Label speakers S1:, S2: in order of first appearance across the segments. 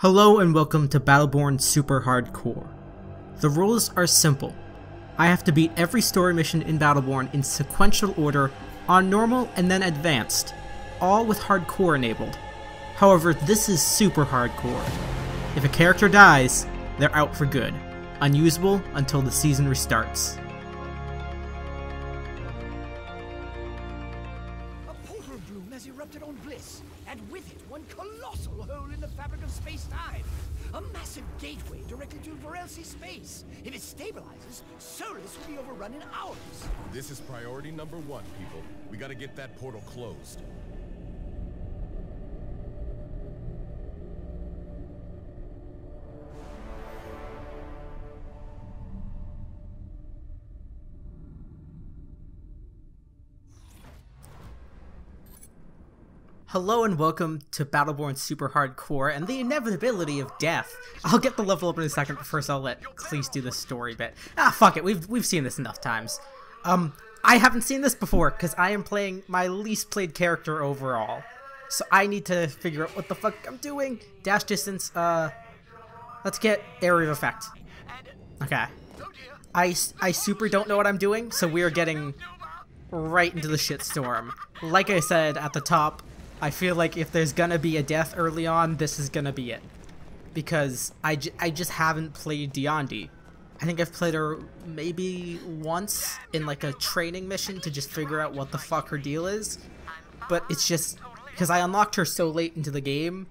S1: Hello and welcome to Battleborn Super Hardcore. The rules are simple. I have to beat every story mission in Battleborn in sequential order on normal and then advanced, all with hardcore enabled. However, this is super hardcore. If a character dies, they're out for good, unusable until the season restarts.
S2: A portal bloom has erupted on Bliss, and with it one colossal hole in the fabric of space-time. A massive gateway directly to Varelsi space. If it stabilizes, Solus will be overrun in hours.
S3: This is priority number one, people. We gotta get that portal closed.
S1: Hello and welcome to Battleborn Super Hardcore and the inevitability of death. I'll get the level up in a second, but first I'll let Cleese do the story bit. Fuck it, we've seen this enough times. I haven't seen this before because I am playing my least played character overall. So I need to figure out what the fuck I'm doing. Dash distance, let's get area of effect. Okay. I super don't know what I'm doing, so we are getting right into the shitstorm. Like I said at the top, I feel like if there's gonna be a death early on, this is gonna be it. Because I just haven't played Diandi. I think I've played her maybe once in like a training mission to just figure out what the fuck her deal is. But it's just because I unlocked her so late into the game,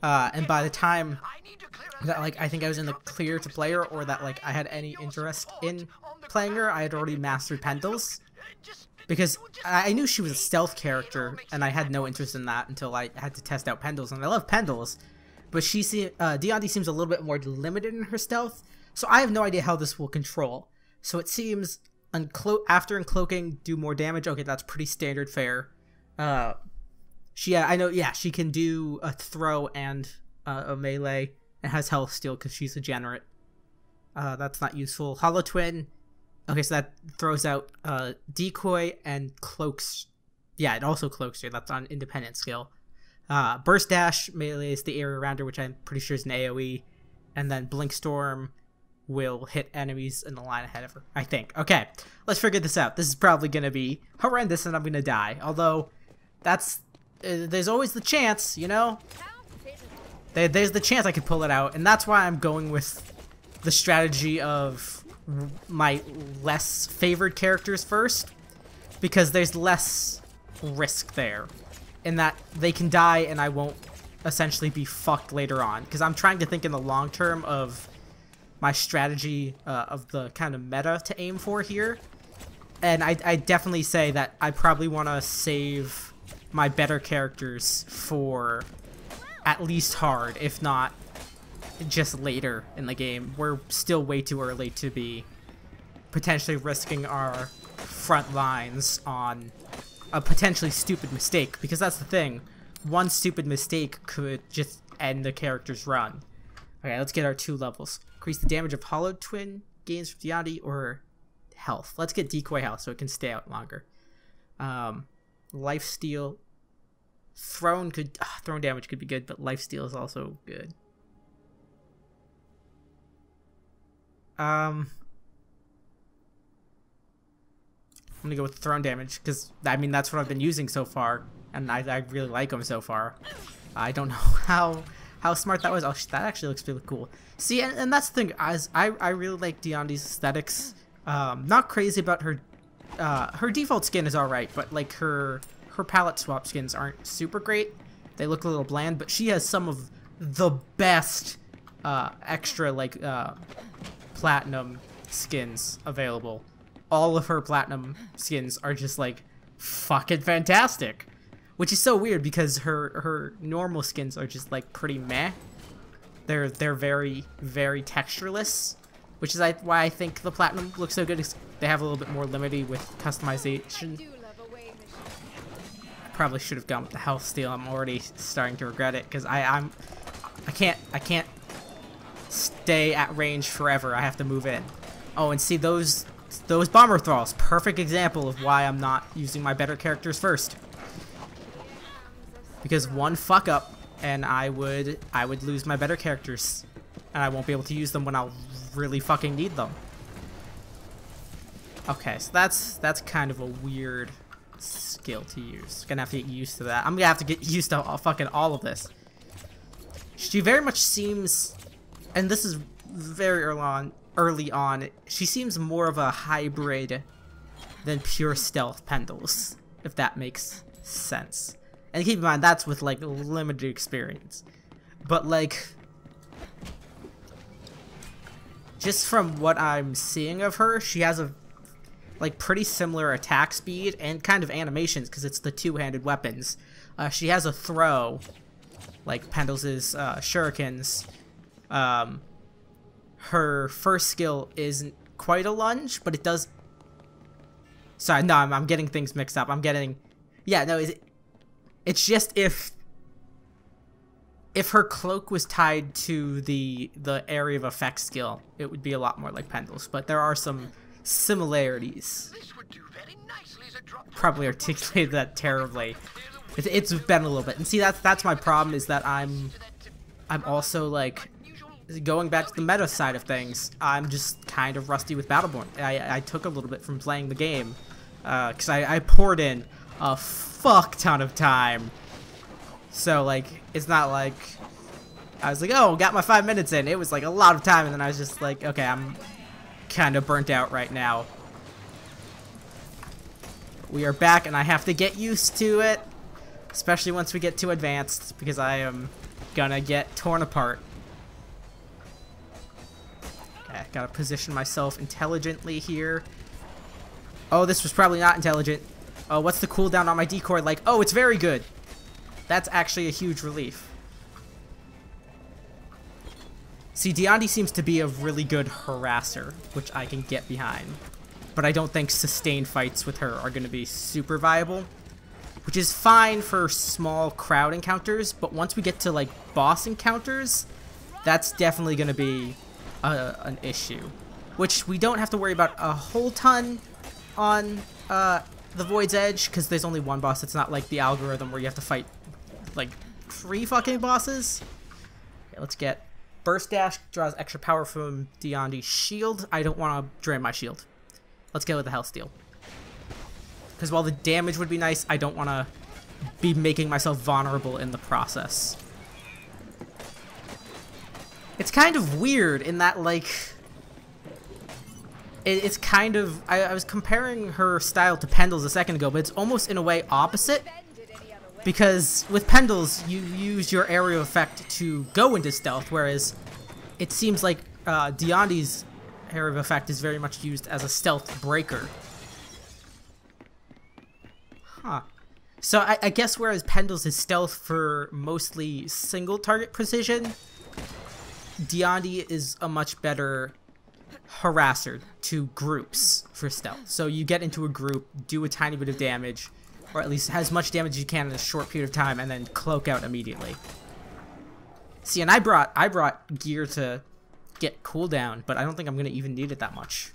S1: and by the time that like I think I was in the clear to play her, or that like I had any interest in playing her, I had already mastered Pendles. Because I knew she was a stealth character, and I had no interest in that until I had to test out Pendles, and I love Pendles, but Diandi seems a little bit more limited in her stealth, so I have no idea how this will control. So it seems, after uncloaking, do more damage. Okay, that's pretty standard fare. She can do a throw and a melee, and has health steal because she's a generate. That's not useful. Hollow Twin. Okay, so that throws out decoy and cloaks. Yeah, it also cloaks her. That's on independent skill. Burst dash melee is the area around her, which I'm pretty sure is an AoE. And then blink storm will hit enemies in the line ahead of her, I think. Okay, let's figure this out. This is probably going to be horrendous and I'm going to die. Although, there's always the chance, you know? There's the chance I could pull it out. And that's why I'm going with the strategy of my less favored characters first, because there's less risk there in that they can die and I won't essentially be fucked later on, because I'm trying to think in the long term of my strategy of the kind of meta to aim for here. And I definitely say that I probably want to save my better characters for at least hard, if not just later in the game. We're still way too early to be potentially risking our front lines on a potentially stupid mistake, because that's the thing. One stupid mistake could just end the character's run. Okay, let's get our 2 levels. Increase the damage of Hollow Twin gains from Diandi, or health. Let's get decoy health so it can stay out longer. Lifesteal. Thrown damage could be good, but lifesteal is also good. I'm gonna go with thrown damage, because I mean that's what I've been using so far, and I really like them so far. I don't know how smart that was. Oh, that actually looks really cool. See, and that's the thing, as I really like Diandi's aesthetics. Not crazy about her. Her default skin is alright, but like her palette swap skins aren't super great. They look a little bland, but she has some of the best extra like platinum skins available. All of her platinum skins are just like fucking fantastic, which is so weird because her normal skins are just like pretty meh. They're very, very textureless, which is why I think the platinum looks so good. They have a little bit more limited with customization. I probably should have gone with the health steal. I'm already starting to regret it because I can't stay at range forever. I have to move in. Oh, and see those bomber thralls. Perfect example of why I'm not using my better characters first. Because one fuck up and I would lose my better characters, and I won't be able to use them when I'll really fucking need them. Okay, so that's kind of a weird skill to use. Gonna have to get used to that. I'm gonna have to get used to fucking all of this. She very much seems, and this is very early on, she seems more of a hybrid than pure stealth Pendles, if that makes sense. And keep in mind, that's with like limited experience. But like, just from what I'm seeing of her, she has a like pretty similar attack speed and kind of animations because it's the two-handed weapons. She has a throw, like Pendles' shurikens. Her first skill isn't quite a lunge, but it does. Sorry, no, I'm getting things mixed up. I'm getting, yeah, no, it's just if her cloak was tied to the area of effect skill, it would be a lot more like Pendles. But there are some similarities. Probably articulated that terribly. It's been a little bit, and see that's my problem, is that I'm also like going back to the meta side of things. I'm just kind of rusty with Battleborn. I took a little bit from playing the game because I poured in a fuck ton of time. So like it's not like I was like, oh, got my 5 minutes in. It was like a lot of time, and then I was just like, okay, I'm kind of burnt out right now. We are back, and I have to get used to it, especially once we get too advanced, because I am gonna get torn apart. Okay, gotta position myself intelligently here. Oh, this was probably not intelligent. Oh, what's the cooldown on my decoy like? Oh, it's very good. That's actually a huge relief. See, Diandi seems to be a really good harasser, which I can get behind. But I don't think sustained fights with her are going to be super viable. Which is fine for small crowd encounters, but once we get to, like, boss encounters, that's definitely going to be an issue. Which we don't have to worry about a whole ton on the Void's Edge, because there's only one boss. It's not like the algorithm where you have to fight, like, 3 fucking bosses. Okay, let's get... Burst Dash draws extra power from Diandi's shield. I don't want to drain my shield. Let's go with the Hell Steel. Because while the damage would be nice, I don't want to be making myself vulnerable in the process. It's kind of weird in that, like... It's kind of... I was comparing her style to Pendles a second ago, but it's almost in a way opposite. Because with Pendles, you use your area effect to go into stealth, whereas it seems like Diandi's area of effect is very much used as a stealth breaker. Huh. So I guess whereas Pendles is stealth for mostly single target precision, Diandi is a much better harasser to groups for stealth. So you get into a group, do a tiny bit of damage, or at least as much damage as you can in a short period of time, and then cloak out immediately. See, and I brought gear to get cooldown, but I don't think I'm gonna even need it that much.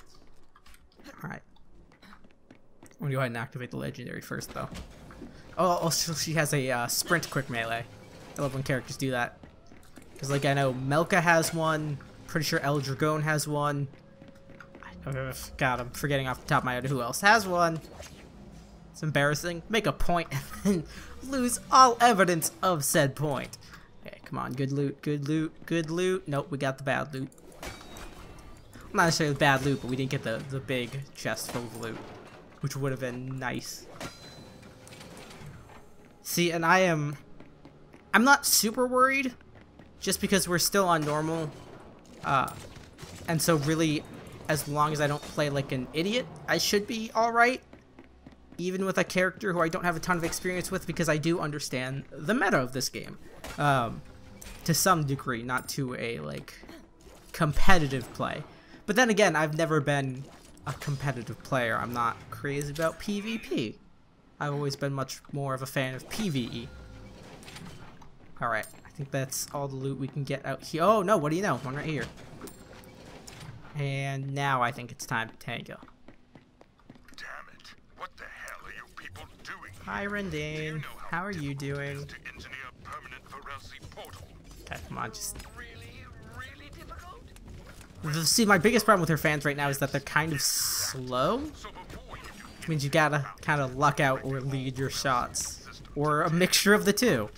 S1: Alright. I'm gonna go ahead and activate the legendary first, though. Oh, also she has a sprint quick melee. I love when characters do that. Because, like, I know Melka has one, pretty sure El Dragon has one. God, I'm forgetting off the top of my head who else has one. It's embarrassing. Make a point and then lose all evidence of said point. Okay, come on. Good loot, good loot, good loot. Nope, we got the bad loot. Not necessarily bad loot, but we didn't get the big chest full of loot, which would have been nice. See, and I'm not super worried, just because we're still on normal. And so really, as long as I don't play like an idiot, I should be alright. Even with a character who I don't have a ton of experience with, because I do understand the meta of this game. To some degree, not to a, like, competitive play. But then again, I've never been a competitive player. I'm not crazy about PvP. I've always been much more of a fan of PvE. Alright, I think that's all the loot we can get out here. Oh, no, what do you know? One right here. And now I think it's time to tango.
S4: Damn it. What the hell are you people doing?
S1: Hi, Rendane. How are you doing?
S4: To engineer permanent VLC portal.
S1: Okay, come on, just...
S4: Really difficult?
S1: See, my biggest problem with her fans right now is that they're kind of slow.
S4: So before you do
S1: Which means you gotta kind of luck out or lead your shots. Or a mixture of the two.